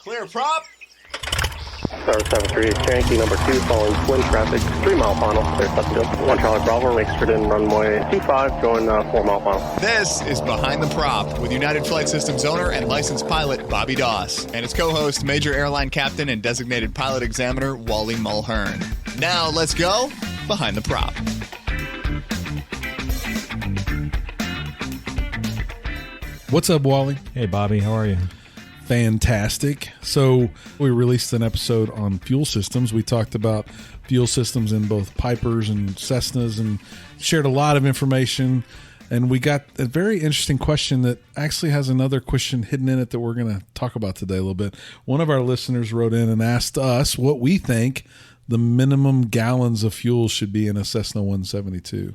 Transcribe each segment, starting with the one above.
Clear prop. Star 73 Cherokee number 2 following twin traffic, 3 mile final, clear Sutton. 1 Charlie Bravo, extra in runway 25, going 4 mile final. This is Behind the Prop with United Flight Systems owner and licensed pilot Bobby Doss and his co-host, Major Airline Captain and designated pilot examiner Wally Mulhern. Now let's go Behind the Prop. What's up, Wally? Hey, Bobby. How are you? Fantastic. So we released an episode on fuel systems. We talked about fuel systems in both Pipers and Cessnas and shared a lot of information. And we got a very interesting question that actually has another question hidden in it that we're going to talk about today a little bit. One of our listeners wrote in and asked us what we think the minimum gallons of fuel should be in a Cessna 172.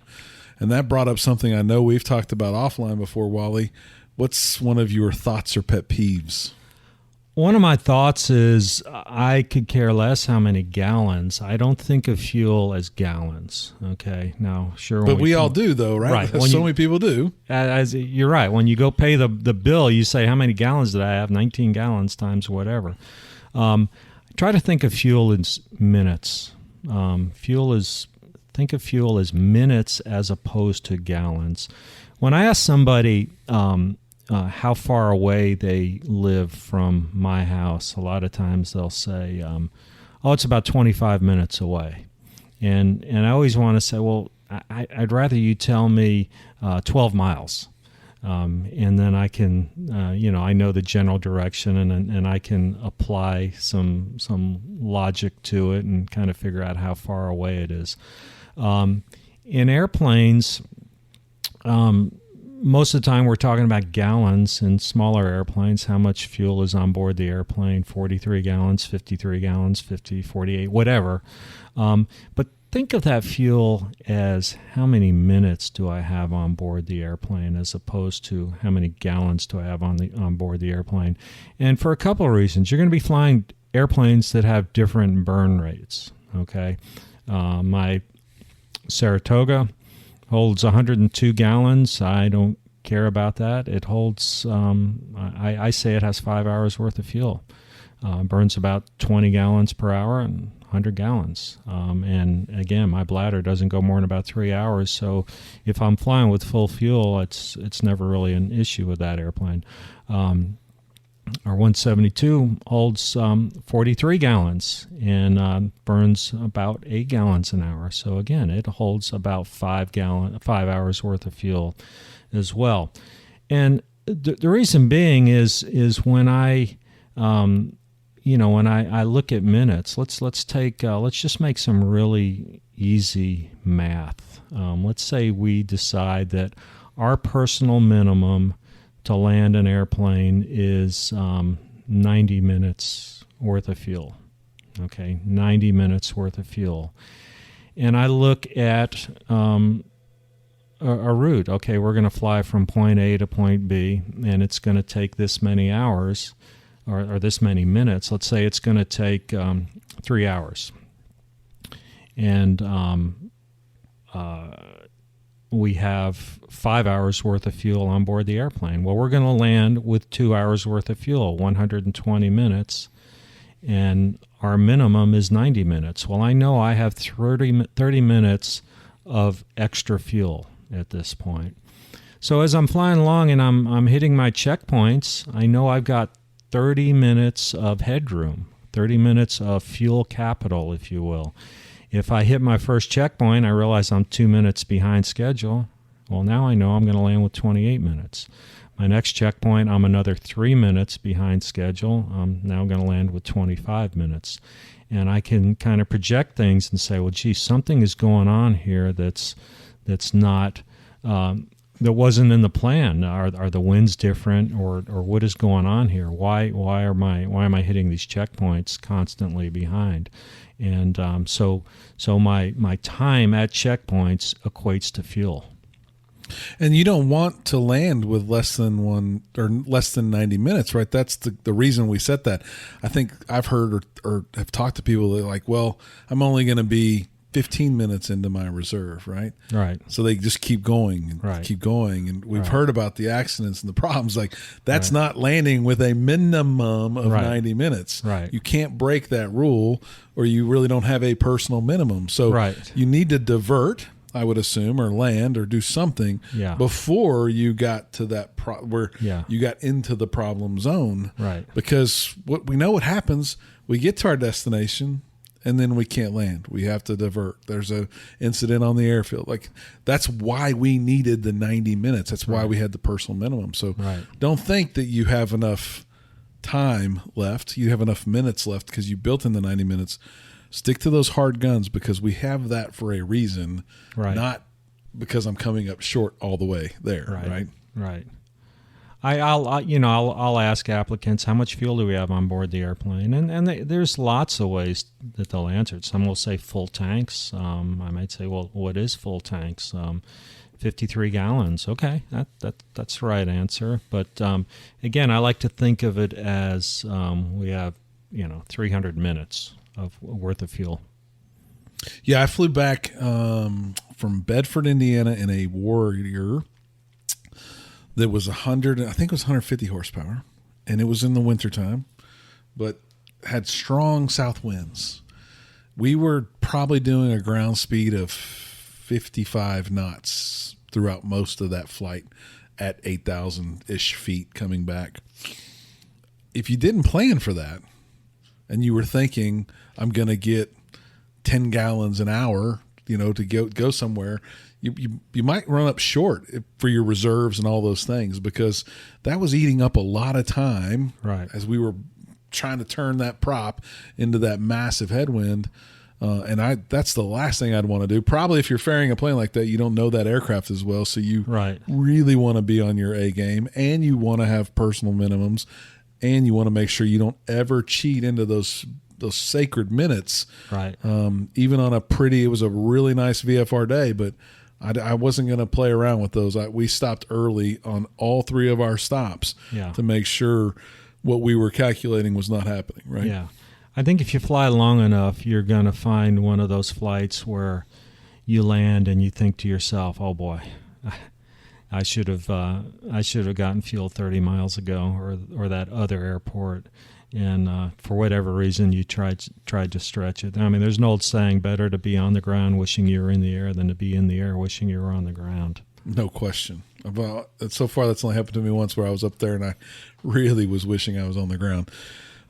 And that brought up something I know we've talked about offline before, Wally. What's one of your thoughts or pet peeves? One of my thoughts is I could care less how many gallons. I don't think of fuel as gallons. Okay, now sure, but we all do, though, right? Right. So many people do. As you're right. When you go pay the bill, you say, "How many gallons did I have?" 19 gallons times whatever. Try to think of fuel as minutes. Think of fuel as minutes as opposed to gallons. When I ask somebody how far away they live from my house, a lot of times they'll say, it's about 25 minutes away. And I always want to say, well, I'd rather you tell me 12 miles. And then I can, I know the general direction and I can apply some logic to it and kind of figure out how far away it is. In airplanes, most of the time we're talking about gallons. In smaller airplanes, how much fuel is on board the airplane, 43 gallons, 53 gallons, 50, 48, whatever. But think of that fuel as how many minutes do I have on board the airplane as opposed to how many gallons do I have on board the airplane. And for a couple of reasons. You're going to be flying airplanes that have different burn rates, okay? My Saratoga holds 102 gallons. I don't care about that. It holds, I say it has 5 hours worth of fuel. Burns about 20 gallons per hour and 100 gallons. And again, my bladder doesn't go more than about 3 hours. So if I'm flying with full fuel, it's never really an issue with that airplane. Our 172 holds 43 gallons and burns about 8 gallons an hour. So again, it holds about 5 hours worth of fuel as well. And the reason being is when I when I look at minutes, let's just make some really easy math. Let's say we decide that our personal minimum to land an airplane is 90 minutes worth of fuel. Okay, 90 minutes worth of fuel. And I look at a route. Okay, we're going to fly from point A to point B, and it's going to take this many hours or this many minutes. Let's say it's going to take 3 hours. And we have 5 hours worth of fuel on board the airplane. Well, we're going to land with 2 hours worth of fuel, 120 minutes, and our minimum is 90 minutes. Well, I know I have 30 minutes of extra fuel at this point. So as I'm flying along and I'm hitting my checkpoints, I know I've got 30 minutes of headroom, 30 minutes of fuel capital, if you will. If I hit my first checkpoint, I realize I'm 2 minutes behind schedule. Well, now I know I'm going to land with 28 minutes. My next checkpoint, I'm another 3 minutes behind schedule. I'm now going to land with 25 minutes. And I can kind of project things and say, well, gee, something is going on here that's not, that wasn't in the plan. Are the winds different, or what is going on here? Why am I hitting these checkpoints constantly behind? And so my time at checkpoints equates to fuel. And you don't want to land with less than 90 minutes, right? That's the reason we set that. I think I've heard or have talked to people that are like, well, I'm only going to be 15 minutes into my reserve, right? Right. So they just keep going and Right. keep going. And we've Right. heard about the accidents and the problems. Like, that's not landing with a minimum of Right. 90 minutes. Right. You can't break that rule, or you really don't have a personal minimum. So Right. you need to divert, I would assume, or land or do something Yeah. before you got to that where Yeah. you got into the problem zone. Right. Because we know what happens. We get to our destination, and then we can't land. We have to divert. There's a incident on the airfield. Like, that's why we needed the 90 minutes. That's why we had the personal minimum. So Right. don't think that you have enough time left. You have enough minutes left because you built in the 90 minutes. Stick to those hard guns, because we have that for a reason, Right. not because I'm coming up short all the way there. Right. Right. I'll ask applicants, how much fuel do we have on board the airplane, and there's lots of ways that they'll answer it. Some will say full tanks. I might say, well, what is full tanks? 53 gallons. Okay, that's the right answer. But again, I like to think of it as we have 300 minutes of worth of fuel. Yeah, I flew back from Bedford, Indiana, in a Warrior that was 150 horsepower, and it was in the wintertime, but had strong south winds. We were probably doing a ground speed of 55 knots throughout most of that flight at 8,000-ish feet coming back. If you didn't plan for that, and you were thinking, I'm going to get 10 gallons an hour, to go somewhere, you might run up short for your reserves and all those things, because that was eating up a lot of time as we were trying to turn that prop into that massive headwind. And that's the last thing I'd want to do. Probably if you're ferrying a plane like that, you don't know that aircraft as well, so you really want to be on your A game, and you want to have personal minimums, and you want to make sure you don't ever cheat into those sacred minutes. Right. Even on it was a really nice VFR day, but I wasn't going to play around with those. We stopped early on all three of our stops to make sure what we were calculating was not happening. Right. Yeah. I think if you fly long enough, you're going to find one of those flights where you land and you think to yourself, "Oh boy, I should have gotten fuel 30 miles ago, or that other airport." And for whatever reason, you tried to stretch it. I mean, there's an old saying: better to be on the ground wishing you were in the air than to be in the air wishing you were on the ground. No question. So far, that's only happened to me once, where I was up there and I really was wishing I was on the ground.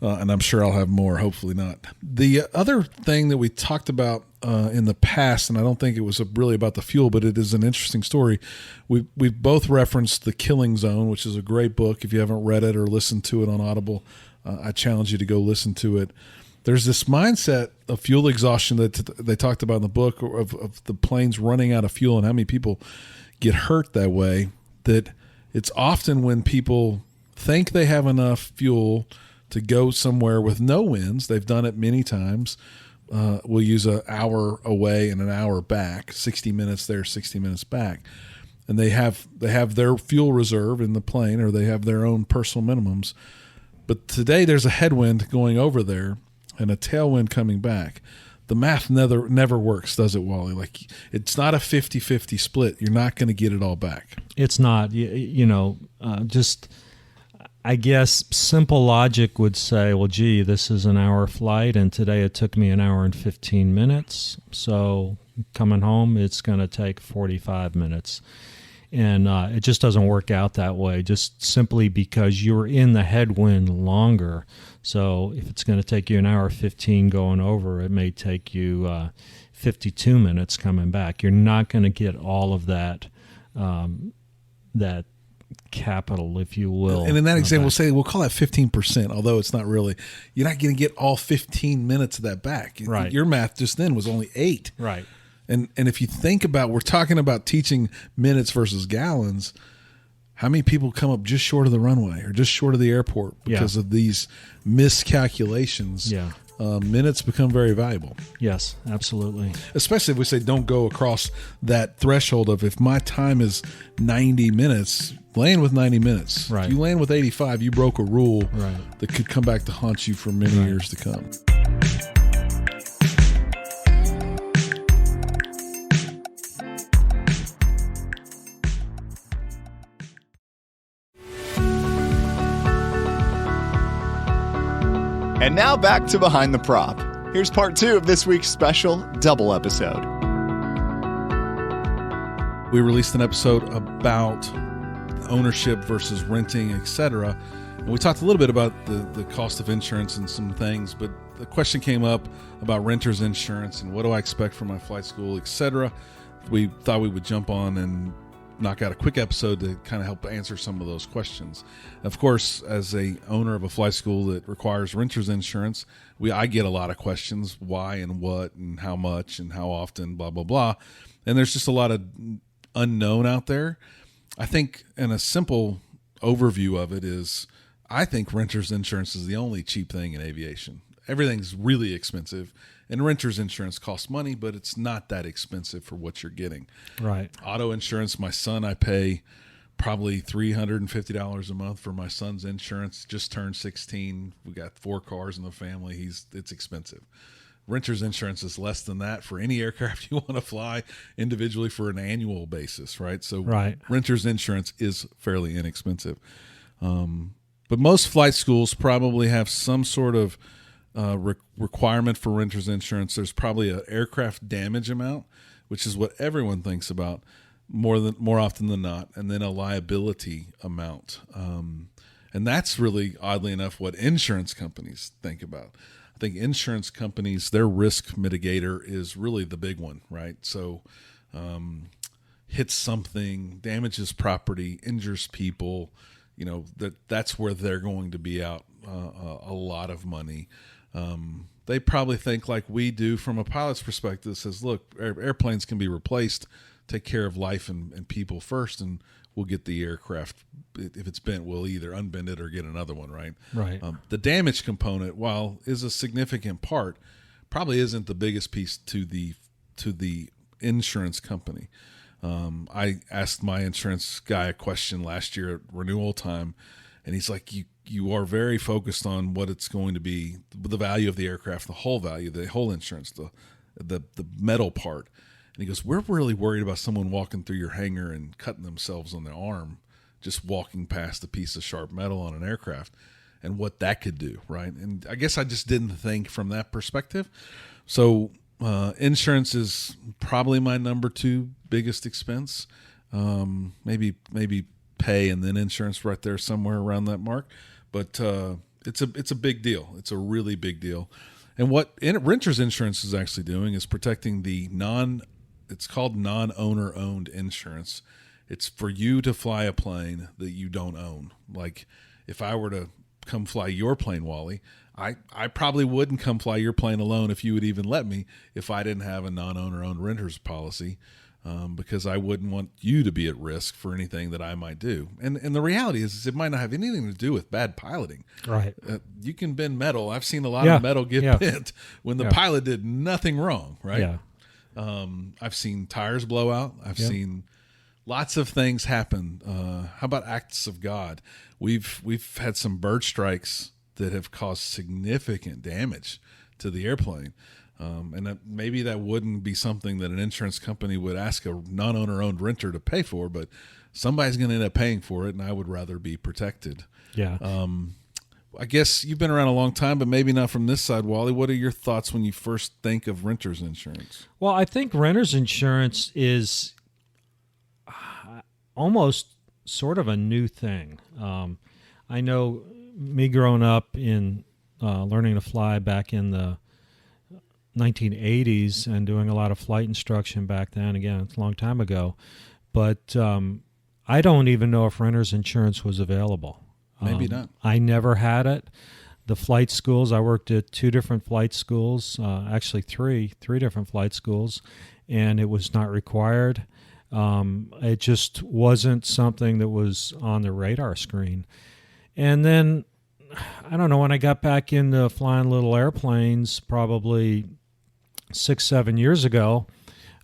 And I'm sure I'll have more, hopefully not. The other thing that we talked about in the past, and I don't think it was really about the fuel, but it is an interesting story. We've both referenced The Killing Zone, which is a great book. If you haven't read it or listened to it on Audible, I challenge you to go listen to it. There's this mindset of fuel exhaustion that they talked about in the book, of the planes running out of fuel and how many people get hurt that way, that it's often when people think they have enough fuel to go somewhere with no winds. They've done it many times. We'll use an hour away and an hour back, 60 minutes there, 60 minutes back. And they have their fuel reserve in the plane, or they have their own personal minimums. But today there's a headwind going over there and a tailwind coming back. The math never works, does it, Wally? Like, it's not a 50-50 split. You're not going to get it all back. It's not. Just, I guess simple logic would say, well, gee, this is an hour flight, and today it took me an hour and 15 minutes. So coming home, it's going to take 45 minutes. And it just doesn't work out that way, just simply because you're in the headwind longer. So if it's going to take you an hour 15 going over, it may take you 52 minutes coming back. You're not going to get all of that capital, if you will. And in that example, we'll call that 15%, although it's not really. You're not going to get all 15 minutes of that back. Right. Your math just then was only 8. Right. And if you think about, we're talking about teaching minutes versus gallons, how many people come up just short of the runway or just short of the airport because of these miscalculations? Yeah. Minutes become very valuable. Yes, absolutely. Especially if we say don't go across that threshold of, if my time is 90 minutes, land with 90 minutes. Right. If you land with 85, you broke a rule Right. that could come back to haunt you for many years to come. And now back to Behind the Prop. Here's part 2 of this week's special double episode. We released an episode about ownership versus renting, etc. And we talked a little bit about the cost of insurance and some things, but the question came up about renter's insurance and what do I expect from my flight school, etc. We thought we would jump on and knock out a quick episode to kind of help answer some of those questions. Of course, as a owner of a flight school that requires renter's insurance, I get a lot of questions, why and what and how much and how often, blah, blah, blah. And there's just a lot of unknown out there. I think in a simple overview of it is, I think renter's insurance is the only cheap thing in aviation. Everything's really expensive, and renter's insurance costs money, but it's not that expensive for what you're getting. Right. Auto insurance, my son, I pay probably $350 a month for my son's insurance. Just turned 16. We got 4 cars in the family. It's expensive. Renter's insurance is less than that for any aircraft you want to fly individually for an annual basis, right? So renter's insurance is fairly inexpensive. But most flight schools probably have some sort of requirement for renter's insurance. There's probably an aircraft damage amount, which is what everyone thinks about more often than not, and then a liability amount. And that's really, oddly enough, what insurance companies think about. I think insurance companies, their risk mitigator is really the big one, right? So hits something, damages property, injures people, that's where they're going to be out a lot of money. They probably think like we do from a pilot's perspective, says, look, airplanes can be replaced, take care of life and people first, and we'll get the aircraft. If it's bent, we'll either unbend it or get another one, right? Right. The damage component, while is a significant part, probably isn't the biggest piece to the insurance company. I asked my insurance guy a question last year at renewal time, and he's like, you are very focused on what it's going to be, the value of the aircraft, the whole value, the whole insurance, the metal part. And he goes, we're really worried about someone walking through your hangar and cutting themselves on their arm, just walking past a piece of sharp metal on an aircraft and what that could do, right? And I guess I just didn't think from that perspective. So insurance is probably my number 2 biggest expense. Maybe pay and then insurance right there somewhere around that mark. But it's a big deal. It's a really big deal. And what renter's insurance is actually doing is protecting the it's called non-owner owned insurance. It's for you to fly a plane that you don't own. Like if I were to come fly your plane, Wally, I probably wouldn't come fly your plane alone if you would even let me, if I didn't have a non-owner owned renter's policy. Because I wouldn't want you to be at risk for anything that I might do. And the reality is it might not have anything to do with bad piloting. Right. You can bend metal. I've seen a lot of metal get bent when the pilot did nothing wrong, right? Yeah. I've seen tires blow out. I've seen lots of things happen. How about acts of God? We've had some bird strikes that have caused significant damage to the airplane. And maybe that wouldn't be something that an insurance company would ask a non-owner owned renter to pay for, but somebody's going to end up paying for it, and I would rather be protected. Yeah. I guess you've been around a long time, but maybe not from this side, Wally. What are your thoughts when you first think of renter's insurance? Well, I think renter's insurance is almost sort of a new thing. I know me growing up in learning to fly back in the 1980s and doing a lot of flight instruction back then. Again, it's a long time ago. But I don't even know if renter's insurance was available. Maybe not. I never had it. The flight schools, I worked at 2 different flight schools, actually three different flight schools, and it was not required. It just wasn't something that was on the radar screen. And then, I don't know, when I got back into flying little airplanes, probably 6-7 years ago,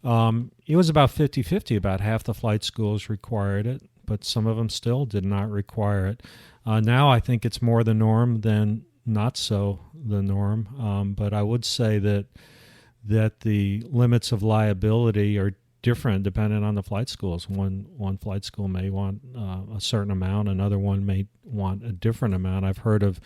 it was about 50-50. About half the flight schools required it, but some of them still did not require it. Now I think it's more the norm than not so the norm. But I would say that the limits of liability are different depending on the flight schools. One flight school may want a certain amount, another one may want a different amount. I've heard of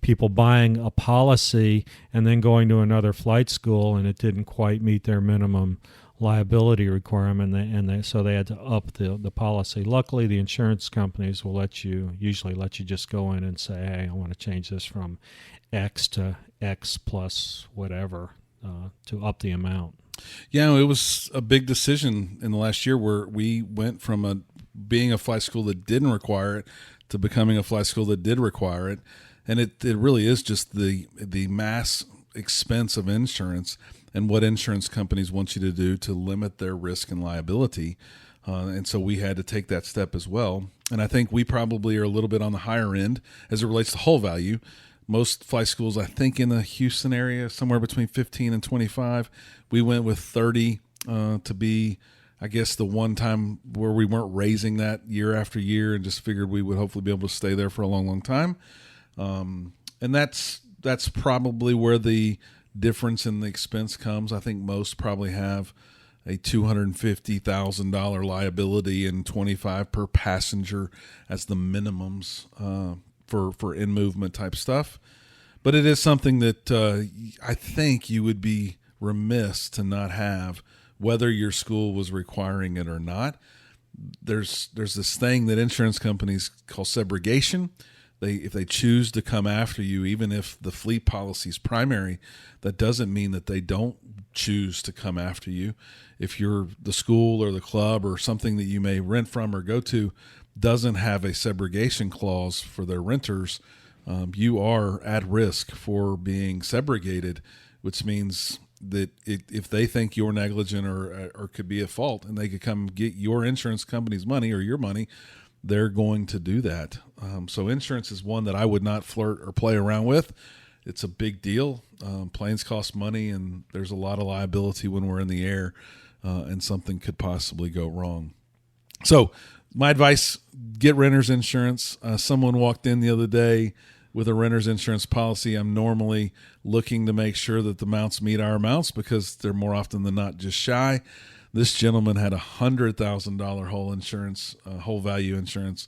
people buying a policy and then going to another flight school and it didn't quite meet their minimum liability requirement, so they had to up the policy. Luckily, the insurance companies will usually let you just go in and say, hey, I want to change this from X to X plus whatever to up the amount. Yeah, it was a big decision in the last year where we went from being a flight school that didn't require it to becoming a flight school that did require it. And it really is just the mass expense of insurance and what insurance companies want you to do to limit their risk and liability. And so we had to take that step as well. And I think we probably are a little bit on the higher end as it relates to whole value. Most flight schools, I think in the Houston area, somewhere between 15 and 25. We went with 30 to be, I guess, the one time where we weren't raising that year after year and just figured we would hopefully be able to stay there for a long, long time. And that's probably where the difference in the expense comes. I think most probably have a $250,000 liability and $25,000 per passenger as the minimums for in-movement type stuff. But it is something that I think you would be remiss to not have, whether your school was requiring it or not. There's this thing that insurance companies call subrogation. If they choose to come after you, even if the fleet policy is primary, that doesn't mean that they don't choose to come after you. If the school or the club or something that you may rent from or go to doesn't have a subrogation clause for their renters, you are at risk for being subrogated, which means that if they think you're negligent or could be at fault and they could come get your insurance company's money or your money, they're going to do that. So insurance is one that I would not flirt or play around with. It's a big deal. Planes cost money, and there's a lot of liability when we're in the air, and something could possibly go wrong. So my advice, get renter's insurance. Someone walked in the other day with a renter's insurance policy. I'm normally looking to make sure that the amounts meet our amounts because they're more often than not just shy. This gentleman had $100,000 whole value insurance,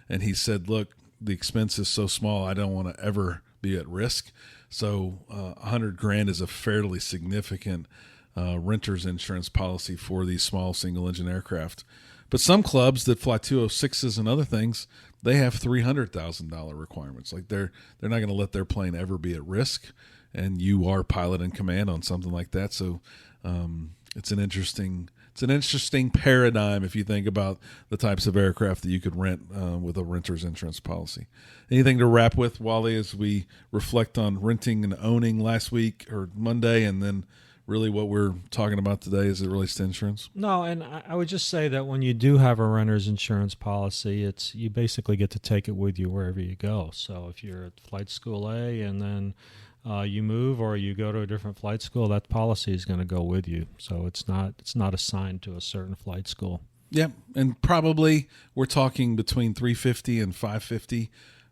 and he said, look, the expense is so small, I don't want to ever be at risk. So $100,000 is a fairly significant renter's insurance policy for these small single engine aircraft. But some clubs that fly 206s and other things, they have $300,000 requirements. Like they're not going to let their plane ever be at risk, and you are pilot in command on something like that. So it's an interesting paradigm if you think about the types of aircraft that you could rent with a renter's insurance policy. Anything to wrap with, Wally, as we reflect on renting and owning last week or Monday, and then really what we're talking about today as it relates to insurance? No, and I would just say that when you do have a renter's insurance policy, you basically get to take it with you wherever you go. So if you're at flight school A and then you move or you go to a different flight school, that policy is going to go with you. So it's not assigned to a certain flight school. Yeah, and probably we're talking between $350 and $550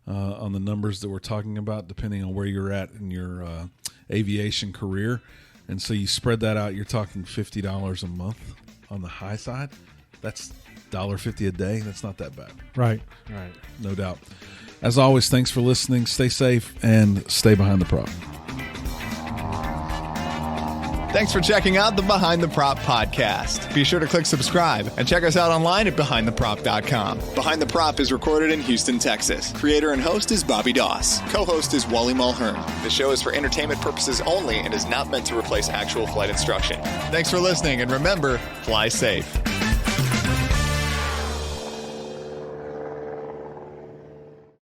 on the numbers that we're talking about, depending on where you're at in your aviation career. And so you spread that out, you're talking $50 a month on the high side. That's $1.50 a day. That's not that bad. Right. No doubt. As always, thanks for listening. Stay safe and stay behind the prop. Thanks for checking out the Behind the Prop podcast. Be sure to click subscribe and check us out online at BehindTheProp.com. Behind the Prop is recorded in Houston, Texas. Creator and host is Bobby Doss. Co-host is Wally Mulhern. The show is for entertainment purposes only and is not meant to replace actual flight instruction. Thanks for listening, and remember, fly safe.